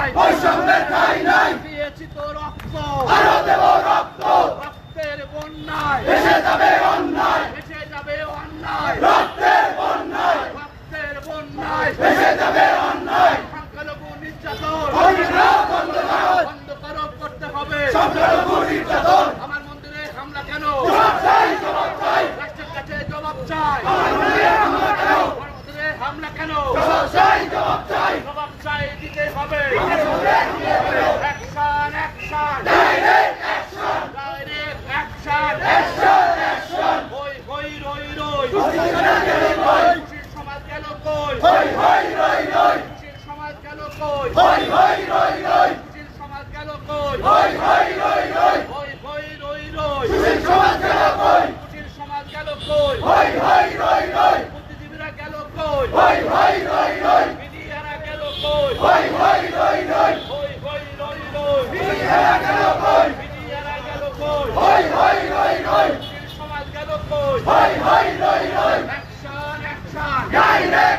নাই, বৈষম্যের ঠাঁই নাই। দিয়েছি তো রক্ত, আরো দেব রক্ত, রক্তের বন্যায় ভেসে যাবে অন্যায়, ভেসে যাবে অন্যায়, রক্তের বন্যায়, রক্তের বন্যায় ভেসে যাবে অন্যায়। সংখ্যালঘু নির্যাতন বন্ধ করো, বন্ধ করো, করতে হবে। সংখ্যালঘু নির্যাতন, আমার মন্দিরে হামলা কেন? জবাব চাই, জবাব চাই। রাষ্ট্রের কাছে জবাব চাই। আমার মন্দিরে হামলা কেন? আমার মন্দিরে হামলা কেন? জবাব চাই, জবাব চাই। জবাব চাই, দিতে হবে। Action, action, direct action, direct action, action, action. হই হই রই রই, খুশিরা গেল কই, খুশির সমাজ গেল কই, হই হই রই রই, খুশির সমাজ গেল কই, হই হই রই রই, খুশির সমাজ গেল কই, হই হই রই রই। হই হই রই রই, খুশির সমাজ গেল কই, খুশির সমাজ গেল কই, হই হই রই রই, বুদ্ধিজীবীরা গেল কই, হই হই রই রই, মিডিয়ারা গেল কই, হই হই রই রই, হই হই রই রই, মিডিয়ারা গেল কই, মিডিয়ারা গেল কই, হই হই রই রই, খুশির সমাজ গেল কই, হই হই রই রই। Action, action, direct